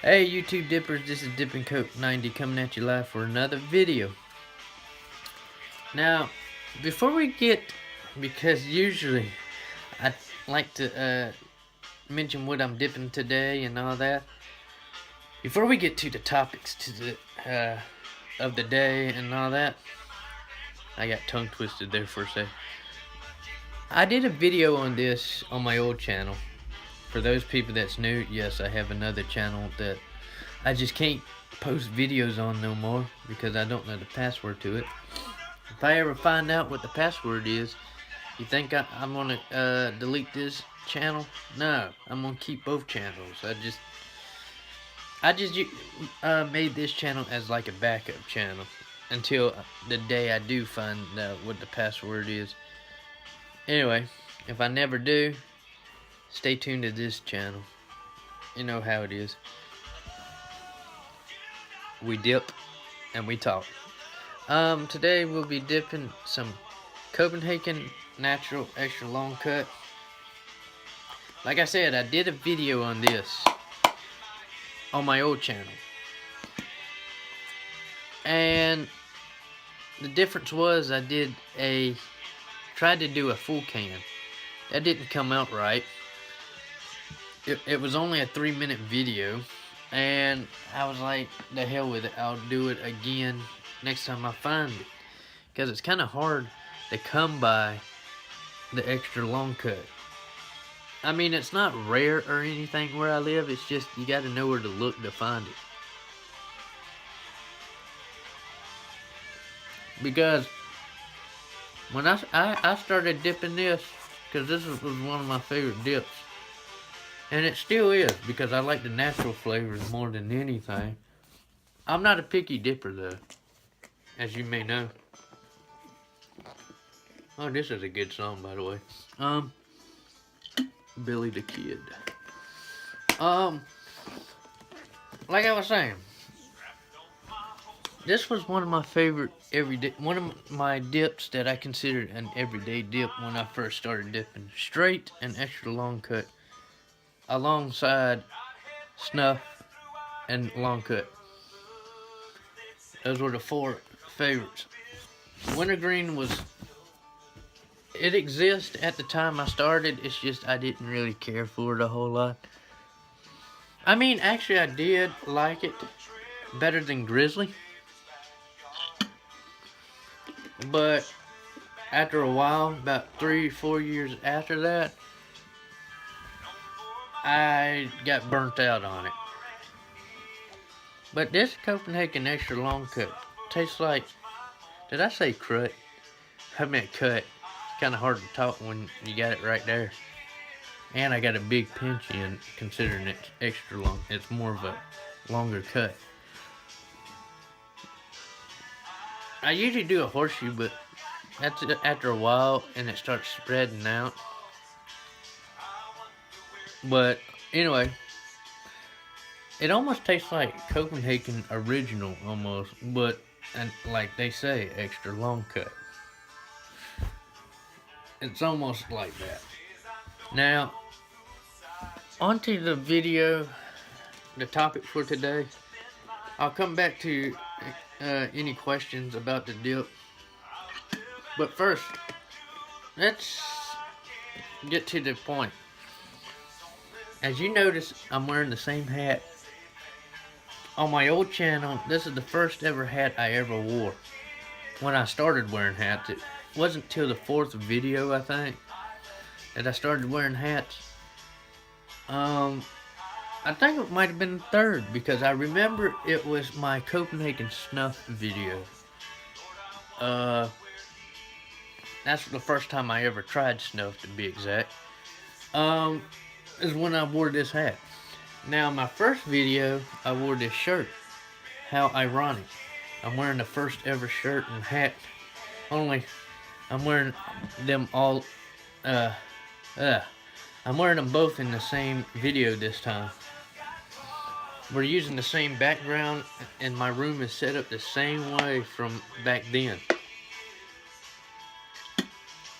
Hey YouTube Dippers, this is Dippin' Coke 90 coming at you live for another video. Now, before we get, because usually I like to mention what I'm dipping today and all that. Before we get to the topics of the day and all that, I got tongue twisted there for a sec. I did a video on this on my old channel. For those people that's new, yes, I have another channel that I just can't post videos on no more because I don't know the password to it. If I ever find out what the password is, you think I'm gonna delete this channel? No, I'm gonna keep both channels. I just made this channel as like a backup channel until the day I do find out what the password is. Anyway, if I never do, stay tuned to this channel. You know how it is. We dip and we talk. Today we'll be dipping some Copenhagen natural extra long cut. Like I said, I did a video on this on my old channel, and the difference was I tried to do a full can. That didn't come out right. It was only a 3-minute video, and I was like, the hell with it, I'll do it again next time I find it, because it's kind of hard to come by the extra long cut. I mean, it's not rare or anything where I live, it's just you got to know where to look to find it. Because when I started dipping this, because this was one of my favorite dips, and it still is, because I like the natural flavors more than anything. I'm not a picky dipper though, as you may know. Oh, this is a good song, by the way. Billy the Kid. Like I was saying, this was one of my favorite one of my dips that I considered an everyday dip when I first started dipping. Straight and extra long cut, alongside snuff and long cut. Those were the 4 favorites. Wintergreen it exists at the time I started, it's just I didn't really care for it a whole lot. I mean, actually I did like it better than Grizzly, but after a while, about 3-4 years after that, I got burnt out on it. But this Copenhagen extra long cut tastes like, did I say crut? I meant cut. Kind of hard to talk when you got it right there. And I got a big pinch in, considering it's extra long. It's more of a longer cut. I usually do a horseshoe, but that's after a while and it starts spreading out. But anyway, it almost tastes like Copenhagen original almost, but and like they say, extra long cut. It's almost like that. Now, onto the video, the topic for today. I'll come back to any questions about the dip. But first, let's get to the point. As you notice, I'm wearing the same hat. On my old channel, this is the first ever hat I ever wore. When I started wearing hats, it wasn't till the 4th video, I think, that I started wearing hats. I think it might have been the 3rd, because I remember it was my Copenhagen snuff video. That's the first time I ever tried snuff, to be exact. Is when I wore this hat. Now, my first video, I wore this shirt. How ironic. I'm wearing the first ever shirt and hat. Only, I'm wearing them all, I'm wearing them both in the same video this time. We're using the same background, and my room is set up the same way from back then.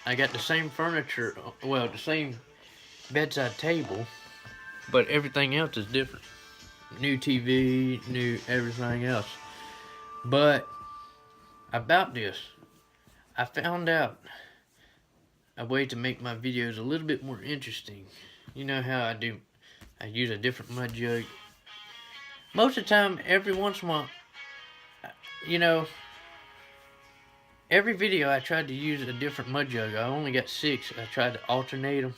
I got the same furniture, well, the same bedside table, but everything else is different. new TV, new everything else. But about this, I found out a way to make my videos a little bit more interesting. You know how I use a different mud jug. Most of the time, every once in a while, you know, every video I tried to use a different mud jug. I only got 6. I tried to alternate them.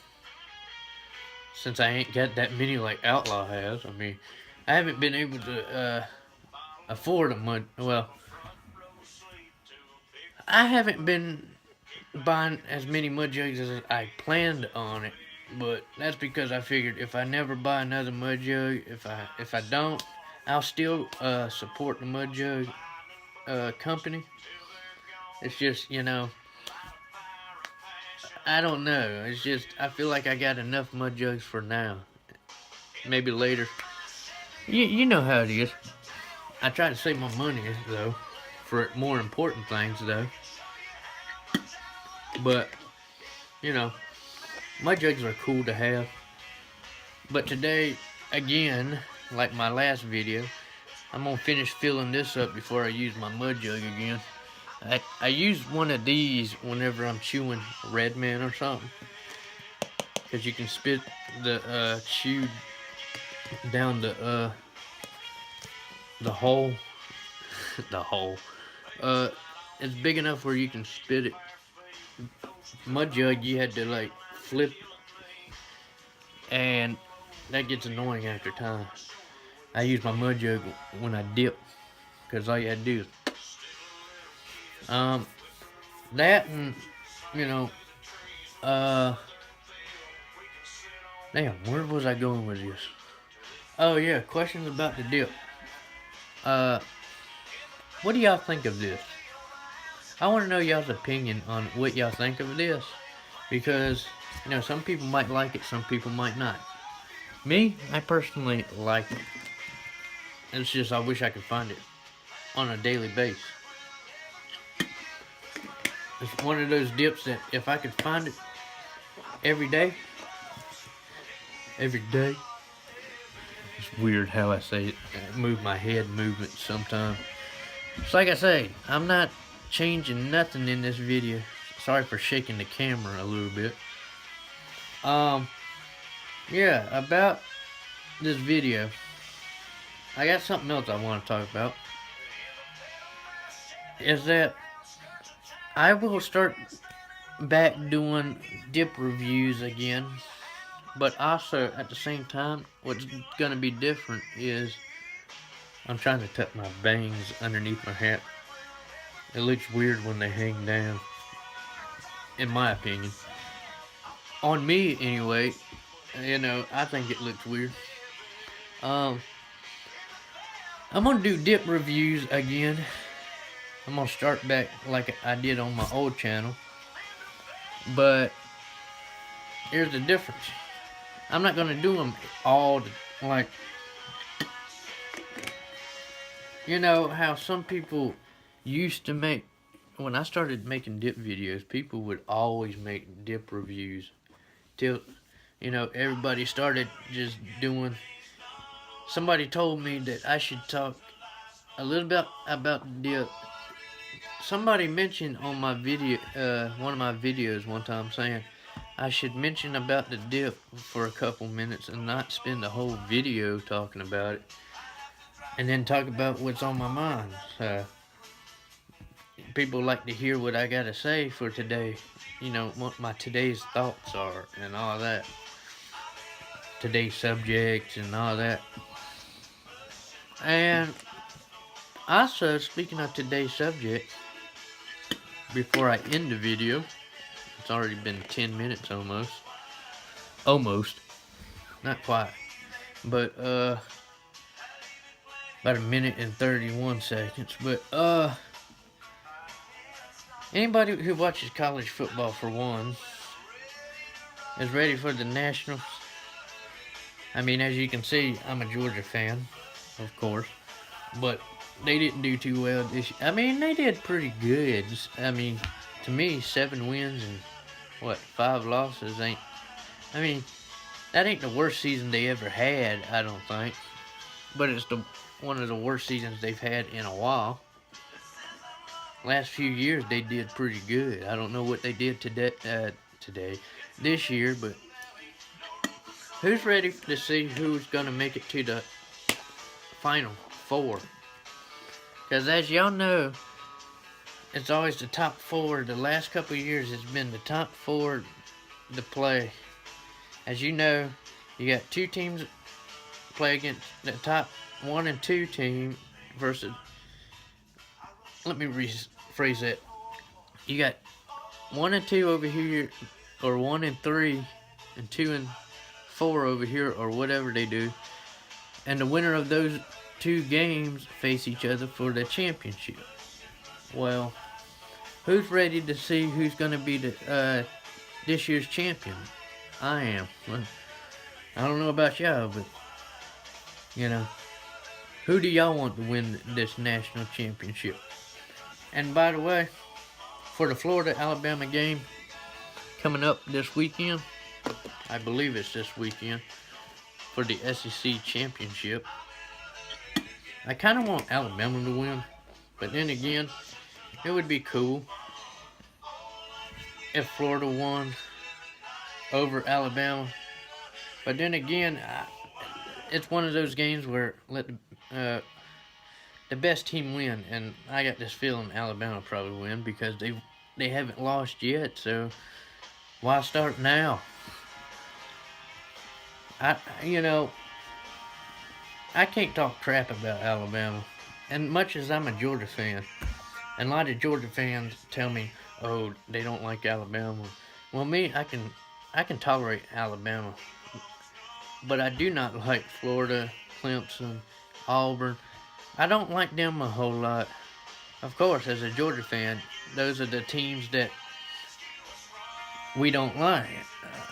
Since I ain't got that many like Outlaw has. I mean, I haven't been able to afford a mud. Well, I haven't been buying as many mud jugs as I planned on it, but that's because I figured if I never buy another mud jug, if I don't, I'll still support the mud jug company. It's just, you know, I don't know. It's just I feel like I got enough mud jugs for now. Maybe later. You know how it is. I try to save my money though for more important things though. But you know, mud jugs are cool to have. But today, again, like my last video, I'm gonna finish filling this up before I use my mud jug again. I use one of these whenever I'm chewing Red Man or something, because you can spit the chew down the hole. The hole. It's big enough where you can spit it. Mud jug, you had to like flip, and that gets annoying after time. I use my mud jug when I dip, because all you had to do is that, and you know, damn, where was I going with this? Oh yeah, questions about the dip. What do y'all think of this? I want to know y'all's opinion on what y'all think of this, because you know, some people might like it, some people might not. Me, I personally like it. It's just I wish I could find it on a daily basis. It's one of those dips that if I could find it every day, it's weird how I say it. I move my head movement sometimes. It's like I say, I'm not changing nothing in this video. Sorry for shaking the camera a little bit. Yeah, about this video, I got something else I want to talk about. Is that I will start back doing dip reviews again, but also at the same time, what's gonna be different is I'm trying to tuck my bangs underneath my hat. It looks weird when they hang down, in my opinion. On me, anyway. You know, I think it looks weird. I'm gonna do dip reviews again. I'm gonna start back like I did on my old channel. But here's the difference. I'm not gonna do them all like, you know how some people used to make. When I started making dip videos, people would always make dip reviews till, you know, everybody started just doing. Somebody told me that I should talk a little bit about dip. Somebody mentioned on my video, one of my videos one time, saying I should mention about the dip for a couple minutes and not spend the whole video talking about it, and then talk about what's on my mind. People like to hear what I gotta say for today, you know, what my today's thoughts are and all that, today's subjects and all that. And also, speaking of today's subject, before I end the video, it's already been 10 minutes almost. Almost. Not quite. But, about a minute and 31 seconds. But, anybody who watches college football, for one, is ready for the Nationals. I mean, as you can see, I'm a Georgia fan, of course. But they didn't do too well this year. I mean, they did pretty good. I mean, to me, 7 wins and 5 losses ain't. I mean, that ain't the worst season they ever had, I don't think. but it's one of the worst seasons they've had in a while. Last few years they did pretty good. I don't know what they did this year, but who's ready to see who's gonna make it to the Final Four? Because as y'all know, it's always the top four. The last couple of years it's been the top four to play. As you know, you got two teams play against the top 1 and 2 team versus, let me rephrase that. You got 1 and 2 over here, or 1 and 3, and 2 and 4 over here, or whatever they do. And the winner of those 2 games face each other for the championship. Well, who's ready to see who's going to be the this year's champion? I am. Well, I don't know about y'all, but you know, who do y'all want to win this national championship? And by the way, for the Florida-Alabama game coming up this weekend, I believe it's this weekend, for the SEC championship, I kind of want Alabama to win, but then again, it would be cool if Florida won over Alabama. But then again, it's one of those games where let the best team win, and I got this feeling Alabama probably win because they haven't lost yet. So why start now? I can't talk crap about Alabama, and much as I'm a Georgia fan, and a lot of Georgia fans tell me, oh, they don't like Alabama. Well, me, I can tolerate Alabama, but I do not like Florida, Clemson, Auburn. I don't like them a whole lot. Of course, as a Georgia fan, those are the teams that we don't like.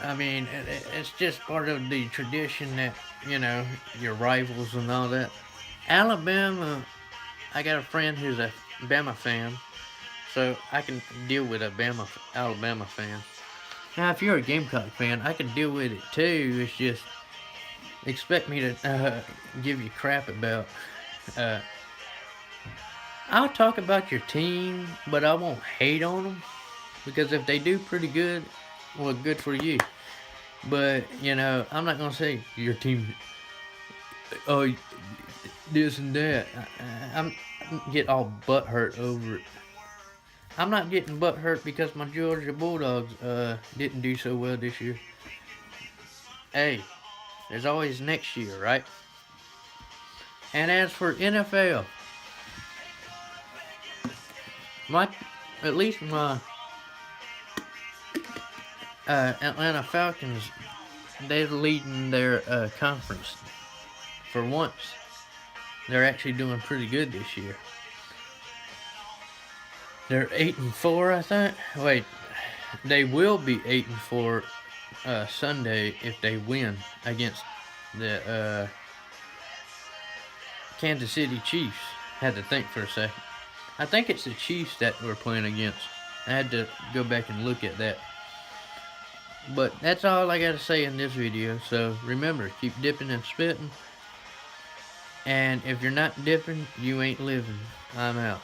I mean, it's just part of the tradition that, your rivals and all that. Alabama, I got a friend who's a Bama fan, so I can deal with a Alabama fan. Now, if you're a Gamecock fan, I can deal with it too. It's just, expect me to give you crap about. I'll talk about your team, but I won't hate on them, because if they do pretty good, well, good for you. But, I'm not going to say your team, oh, this and that. I'm get all butthurt over it. I'm not getting butthurt because my Georgia Bulldogs didn't do so well this year. Hey, there's always next year, right? And as for NFL, at least my Atlanta Falcons, they're leading their conference. For once, they're actually doing pretty good this year. They're 8-4, I think. Wait, they will be 8-4 Sunday if they win against the Kansas City Chiefs. Had to think for a second. I think it's the Chiefs that we're playing against. I had to go back and look at that. But that's all I got to say in this video. So remember, keep dipping and spitting. And if you're not dipping, you ain't living. I'm out.